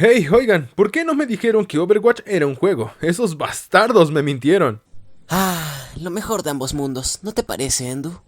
Hey, oigan, ¿por qué no me dijeron que Overwatch era un juego? Esos bastardos me mintieron. Lo mejor de ambos mundos, ¿no te parece, Endu?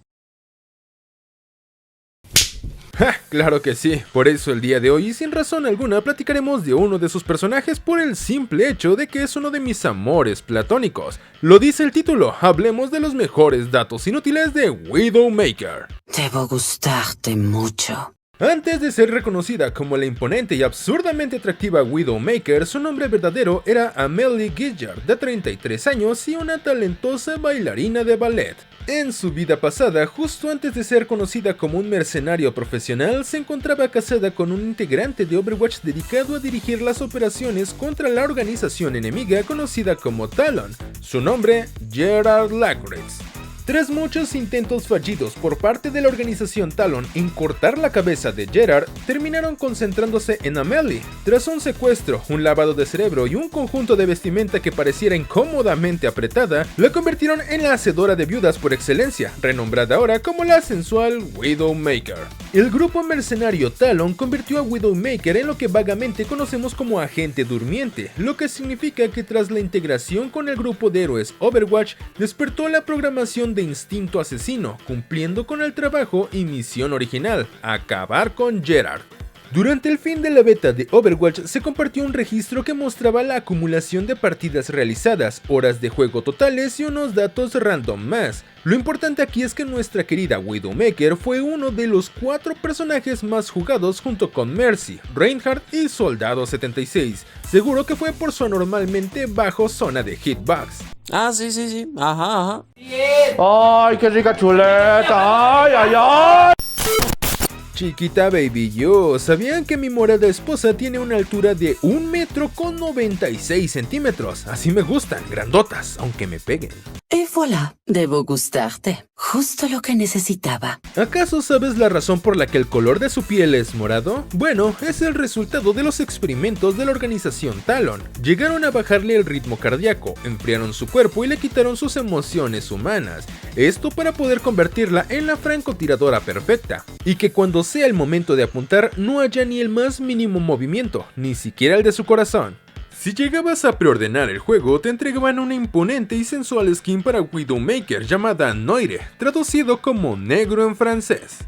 Ja, claro que sí, por eso el día de hoy y sin razón alguna platicaremos de uno de sus personajes por el simple hecho de que es uno de mis amores platónicos. Lo dice el título, hablemos de los mejores datos inútiles de Widowmaker. Debo gustarte mucho. Antes de ser reconocida como la imponente y absurdamente atractiva Widowmaker, su nombre verdadero era Amelie Gilliard, de 33 años y una talentosa bailarina de ballet. En su vida pasada, justo antes de ser conocida como un mercenario profesional, se encontraba casada con un integrante de Overwatch dedicado a dirigir las operaciones contra la organización enemiga conocida como Talon, su nombre, Gerard Lacretz. Tras muchos intentos fallidos por parte de la organización Talon en cortar la cabeza de Gerard, terminaron concentrándose en Amelie. Tras un secuestro, un lavado de cerebro y un conjunto de vestimenta que pareciera incómodamente apretada, la convirtieron en la hacedora de viudas por excelencia, renombrada ahora como la sensual Widowmaker. El grupo mercenario Talon convirtió a Widowmaker en lo que vagamente conocemos como agente durmiente, lo que significa que tras la integración con el grupo de héroes Overwatch, despertó la programación de instinto asesino, cumpliendo con el trabajo y misión original, acabar con Gerard. Durante el fin de la beta de Overwatch se compartió un registro que mostraba la acumulación de partidas realizadas, horas de juego totales y unos datos random más. Lo importante aquí es que nuestra querida Widowmaker fue uno de los 4 personajes más jugados junto con Mercy, Reinhardt y Soldado 76. Seguro que fue por su anormalmente bajo zona de hitbox. Sí. Ajá. ¡Ay, qué rica chuleta! ¡Ay, ay, ay! Chiquita baby yo, ¿sabían que mi morada esposa tiene una altura de 1,96 m? Así me gustan, grandotas, aunque me peguen. Y voilà, debo gustarte. Justo lo que necesitaba. ¿Acaso sabes la razón por la que el color de su piel es morado? Bueno, es el resultado de los experimentos de la organización Talon. Llegaron a bajarle el ritmo cardíaco, enfriaron su cuerpo y le quitaron sus emociones humanas. Esto para poder convertirla en la francotiradora perfecta. Y que cuando sea el momento de apuntar no haya ni el más mínimo movimiento, ni siquiera el de su corazón. Si llegabas a preordenar el juego, te entregaban una imponente y sensual skin para Widowmaker llamada Noire, traducido como negro en francés.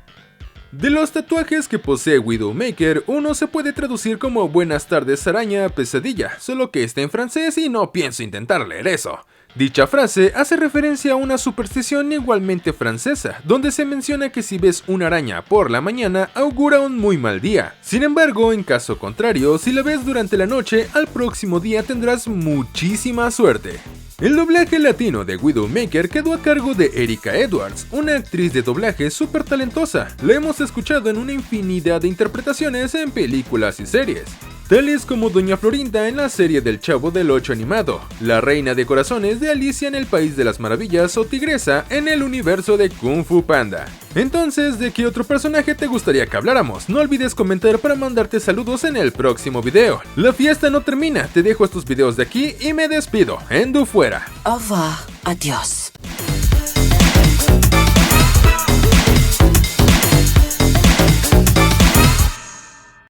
De los tatuajes que posee Widowmaker, uno se puede traducir como Buenas tardes araña, pesadilla, solo que está en francés y no pienso intentar leer eso. Dicha frase hace referencia a una superstición igualmente francesa, donde se menciona que si ves una araña por la mañana augura un muy mal día. Sin embargo, en caso contrario, si la ves durante la noche, al próximo día tendrás muchísima suerte. El doblaje latino de Widowmaker quedó a cargo de Erika Edwards, una actriz de doblaje súper talentosa. La hemos escuchado en una infinidad de interpretaciones en películas y series, tales como Doña Florinda en la serie del Chavo del 8 animado, la Reina de Corazones de Alicia en el País de las Maravillas o Tigresa en el universo de Kung Fu Panda. Entonces, ¿de qué otro personaje te gustaría que habláramos? No olvides comentar para mandarte saludos en el próximo video. La fiesta no termina, te dejo estos videos de aquí y me despido. Endu fuera. Au revoir, adiós.